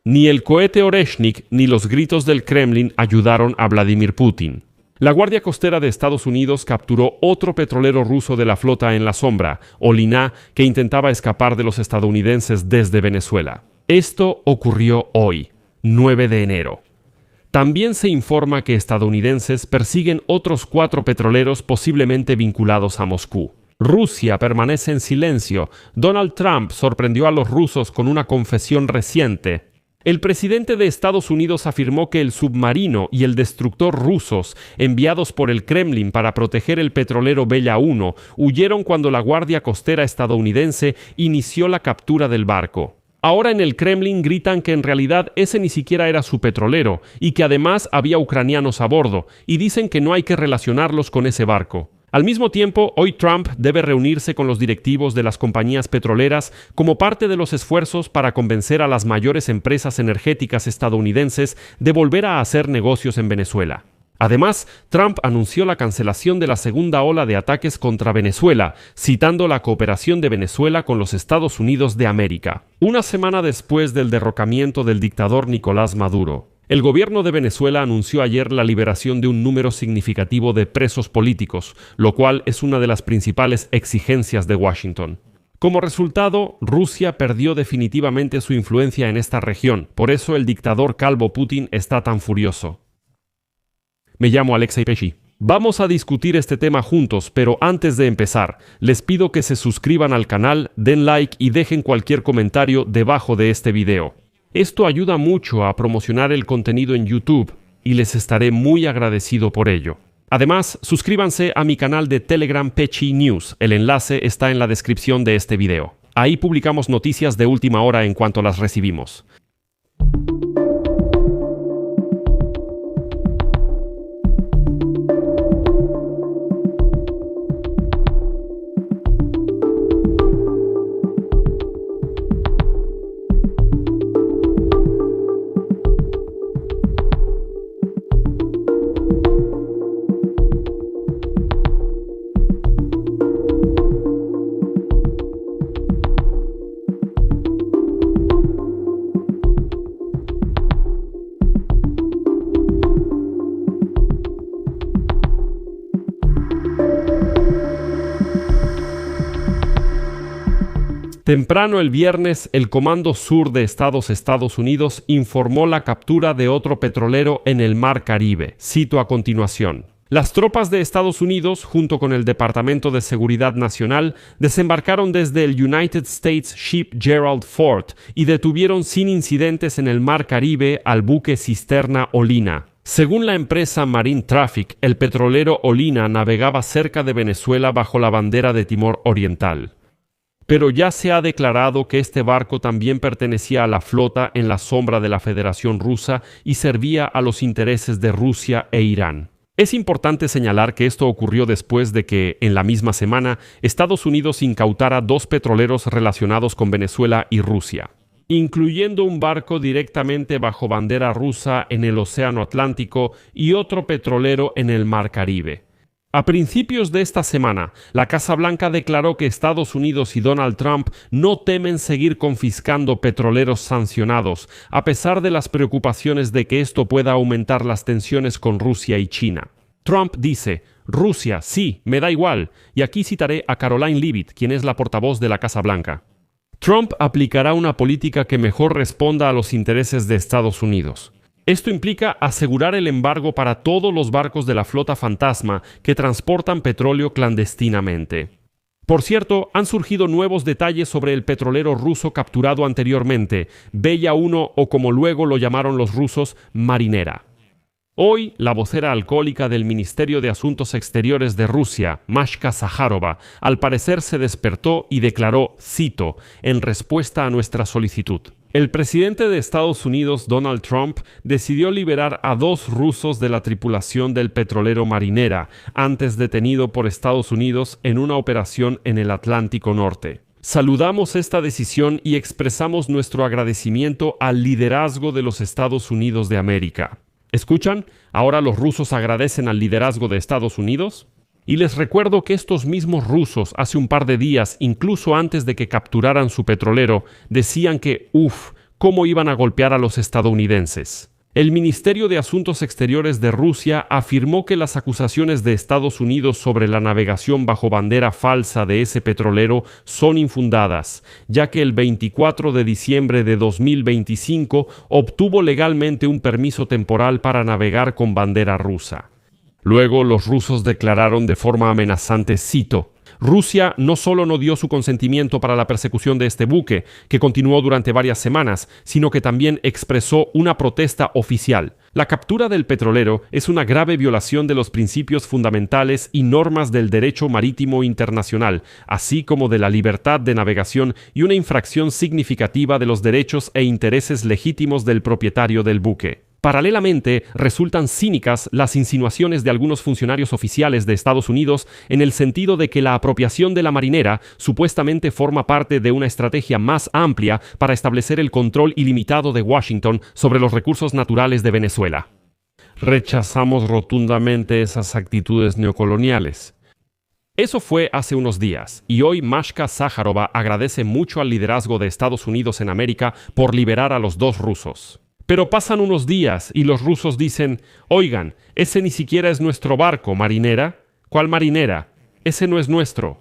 Ni el cohete Oreshnik ni los gritos del Kremlin ayudaron a Vladimir Putin. La Guardia Costera de Estados Unidos capturó otro petrolero ruso de la flota en la sombra, Olina, que intentaba escapar de los estadounidenses desde Venezuela. Esto ocurrió hoy, 9 de enero. También se informa que estadounidenses persiguen otros 4 petroleros posiblemente vinculados a Moscú. Rusia permanece en silencio. Donald Trump sorprendió a los rusos con una confesión reciente. El presidente de Estados Unidos afirmó que el submarino y el destructor rusos, enviados por el Kremlin para proteger el petrolero Bella 1, huyeron cuando la Guardia Costera estadounidense inició la captura del barco. Ahora en el Kremlin gritan que en realidad ese ni siquiera era su petrolero y que además había ucranianos a bordo, y dicen que no hay que relacionarlos con ese barco. Al mismo tiempo, hoy Trump debe reunirse con los directivos de las compañías petroleras como parte de los esfuerzos para convencer a las mayores empresas energéticas estadounidenses de volver a hacer negocios en Venezuela. Además, Trump anunció la cancelación de la segunda ola de ataques contra Venezuela, citando la cooperación de Venezuela con los Estados Unidos de América. Una semana después del derrocamiento del dictador Nicolás Maduro, el gobierno de Venezuela anunció ayer la liberación de un número significativo de presos políticos, lo cual es una de las principales exigencias de Washington. Como resultado, Rusia perdió definitivamente su influencia en esta región, por eso el dictador calvo Putin está tan furioso. Me llamo Alexei Pesci. Vamos a discutir este tema juntos, pero antes de empezar, les pido que se suscriban al canal, den like y dejen cualquier comentario debajo de este video. Esto ayuda mucho a promocionar el contenido en YouTube y les estaré muy agradecido por ello. Además, suscríbanse a mi canal de Telegram Pesci News. El enlace está en la descripción de este video. Ahí publicamos noticias de última hora en cuanto las recibimos. Temprano el viernes, el Comando Sur de Estados Unidos informó la captura de otro petrolero en el Mar Caribe. Cito a continuación. Las tropas de Estados Unidos, junto con el Departamento de Seguridad Nacional, desembarcaron desde el United States Ship Gerald Ford y detuvieron sin incidentes en el Mar Caribe al buque cisterna Olina. Según la empresa Marine Traffic, el petrolero Olina navegaba cerca de Venezuela bajo la bandera de Timor Oriental. Pero ya se ha declarado que este barco también pertenecía a la flota en la sombra de la Federación Rusa y servía a los intereses de Rusia e Irán. Es importante señalar que esto ocurrió después de que, en la misma semana, Estados Unidos incautara 2 petroleros relacionados con Venezuela y Rusia, incluyendo un barco directamente bajo bandera rusa en el Océano Atlántico y otro petrolero en el Mar Caribe. A principios de esta semana, la Casa Blanca declaró que Estados Unidos y Donald Trump no temen seguir confiscando petroleros sancionados, a pesar de las preocupaciones de que esto pueda aumentar las tensiones con Rusia y China. Trump dice: Rusia, sí, me da igual, y aquí citaré a Caroline Leavitt, quien es la portavoz de la Casa Blanca. Trump aplicará una política que mejor responda a los intereses de Estados Unidos. Esto implica asegurar el embargo para todos los barcos de la flota fantasma que transportan petróleo clandestinamente. Por cierto, han surgido nuevos detalles sobre el petrolero ruso capturado anteriormente, Bella 1 o como luego lo llamaron los rusos, Marinera. Hoy, la vocera alcohólica del Ministerio de Asuntos Exteriores de Rusia, Mashka Zaharova, al parecer se despertó y declaró, cito, en respuesta a nuestra solicitud. El presidente de Estados Unidos, Donald Trump, decidió liberar a 2 rusos de la tripulación del petrolero Marinera, antes detenido por Estados Unidos en una operación en el Atlántico Norte. Saludamos esta decisión y expresamos nuestro agradecimiento al liderazgo de los Estados Unidos de América. ¿Escuchan? ¿Ahora los rusos agradecen al liderazgo de Estados Unidos? Y les recuerdo que estos mismos rusos hace un par de días, incluso antes de que capturaran su petrolero, decían que, cómo iban a golpear a los estadounidenses. El Ministerio de Asuntos Exteriores de Rusia afirmó que las acusaciones de Estados Unidos sobre la navegación bajo bandera falsa de ese petrolero son infundadas, ya que el 24 de diciembre de 2025 obtuvo legalmente un permiso temporal para navegar con bandera rusa. Luego los rusos declararon de forma amenazante, cito, Rusia no solo no dio su consentimiento para la persecución de este buque, que continuó durante varias semanas, sino que también expresó una protesta oficial. La captura del petrolero es una grave violación de los principios fundamentales y normas del derecho marítimo internacional, así como de la libertad de navegación y una infracción significativa de los derechos e intereses legítimos del propietario del buque. Paralelamente, resultan cínicas las insinuaciones de algunos funcionarios oficiales de Estados Unidos en el sentido de que la apropiación de la marinera supuestamente forma parte de una estrategia más amplia para establecer el control ilimitado de Washington sobre los recursos naturales de Venezuela. Rechazamos rotundamente esas actitudes neocoloniales. Eso fue hace unos días, y hoy Mashka Sájarova agradece mucho al liderazgo de Estados Unidos en América por liberar a los dos rusos. Pero pasan unos días y los rusos dicen, oigan, ese ni siquiera es nuestro barco, marinera. ¿Cuál marinera? Ese no es nuestro.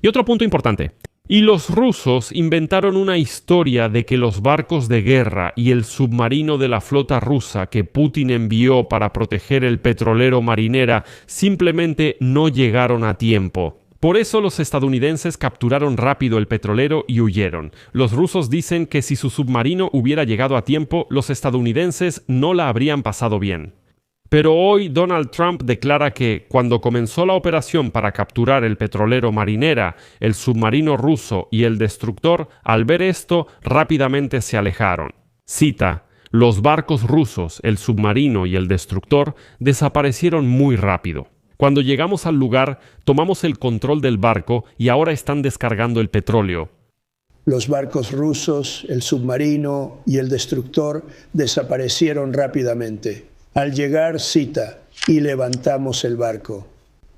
Y otro punto importante. Y los rusos inventaron una historia de que los barcos de guerra y el submarino de la flota rusa que Putin envió para proteger el petrolero Marinera simplemente no llegaron a tiempo. Por eso los estadounidenses capturaron rápido el petrolero y huyeron. Los rusos dicen que si su submarino hubiera llegado a tiempo, los estadounidenses no la habrían pasado bien. Pero hoy Donald Trump declara que cuando comenzó la operación para capturar el petrolero Marinera, el submarino ruso y el destructor, al ver esto, rápidamente se alejaron. Cita: los barcos rusos, el submarino y el destructor desaparecieron muy rápido. Cuando llegamos al lugar, tomamos el control del barco y ahora están descargando el petróleo. Los barcos rusos, el submarino y el destructor desaparecieron rápidamente. Al llegar, cita, y levantamos el barco.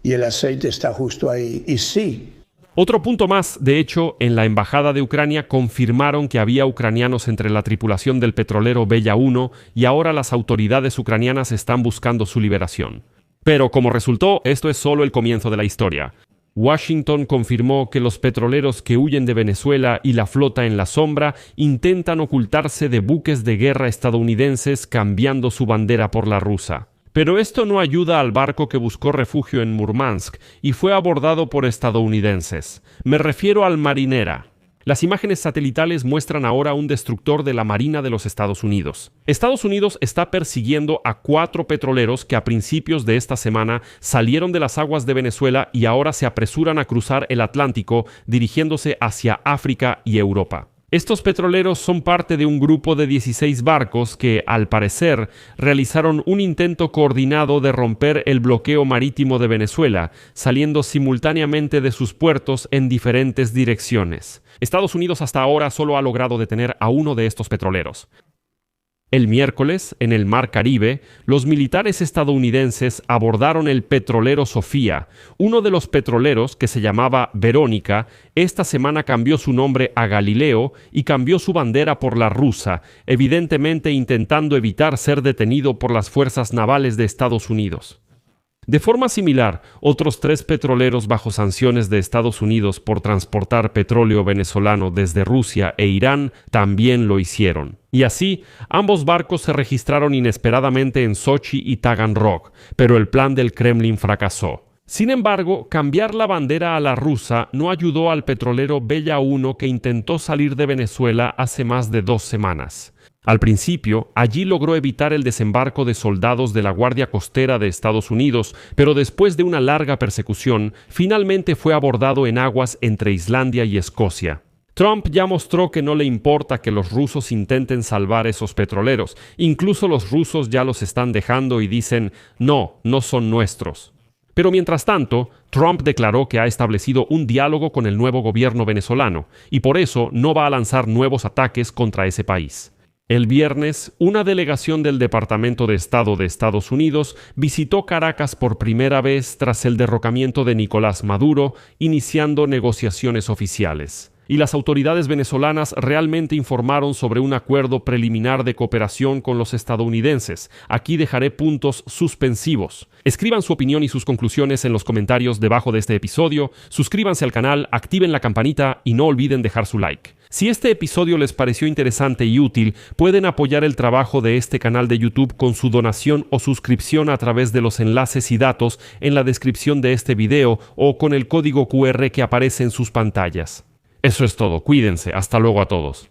Y el aceite está justo ahí. Y sí. Otro punto más, de hecho, en la embajada de Ucrania confirmaron que había ucranianos entre la tripulación del petrolero Bella 1 y ahora las autoridades ucranianas están buscando su liberación. Pero como resultó, esto es solo el comienzo de la historia. Washington confirmó que los petroleros que huyen de Venezuela y la flota en la sombra intentan ocultarse de buques de guerra estadounidenses cambiando su bandera por la rusa. Pero esto no ayuda al barco que buscó refugio en Murmansk y fue abordado por estadounidenses. Me refiero al Marinera. Las imágenes satelitales muestran ahora un destructor de la Marina de los Estados Unidos. Estados Unidos está persiguiendo a 4 petroleros que a principios de esta semana salieron de las aguas de Venezuela y ahora se apresuran a cruzar el Atlántico dirigiéndose hacia África y Europa. Estos petroleros son parte de un grupo de 16 barcos que, al parecer, realizaron un intento coordinado de romper el bloqueo marítimo de Venezuela, saliendo simultáneamente de sus puertos en diferentes direcciones. Estados Unidos hasta ahora solo ha logrado detener a uno de estos petroleros. El miércoles, en el Mar Caribe, los militares estadounidenses abordaron el petrolero Sofía. Uno de los petroleros, que se llamaba Verónica, esta semana cambió su nombre a Galileo y cambió su bandera por la rusa, evidentemente intentando evitar ser detenido por las fuerzas navales de Estados Unidos. De forma similar, otros 3 petroleros bajo sanciones de Estados Unidos por transportar petróleo venezolano desde Rusia e Irán también lo hicieron. Y así, ambos barcos se registraron inesperadamente en Sochi y Taganrog, pero el plan del Kremlin fracasó. Sin embargo, cambiar la bandera a la rusa no ayudó al petrolero Bella 1 que intentó salir de Venezuela hace más de 2 semanas. Al principio, allí logró evitar el desembarco de soldados de la Guardia Costera de Estados Unidos, pero después de una larga persecución, finalmente fue abordado en aguas entre Islandia y Escocia. Trump ya mostró que no le importa que los rusos intenten salvar esos petroleros. Incluso los rusos ya los están dejando y dicen, no son nuestros. Pero mientras tanto, Trump declaró que ha establecido un diálogo con el nuevo gobierno venezolano y por eso no va a lanzar nuevos ataques contra ese país. El viernes, una delegación del Departamento de Estado de Estados Unidos visitó Caracas por primera vez tras el derrocamiento de Nicolás Maduro, iniciando negociaciones oficiales. y las autoridades venezolanas realmente informaron sobre un acuerdo preliminar de cooperación con los estadounidenses. Aquí dejaré puntos suspensivos. Escriban su opinión y sus conclusiones en los comentarios debajo de este episodio, suscríbanse al canal, activen la campanita y no olviden dejar su like. Si este episodio les pareció interesante y útil, pueden apoyar el trabajo de este canal de YouTube con su donación o suscripción a través de los enlaces y datos en la descripción de este video o con el código QR que aparece en sus pantallas. Eso es todo, cuídense, hasta luego a todos.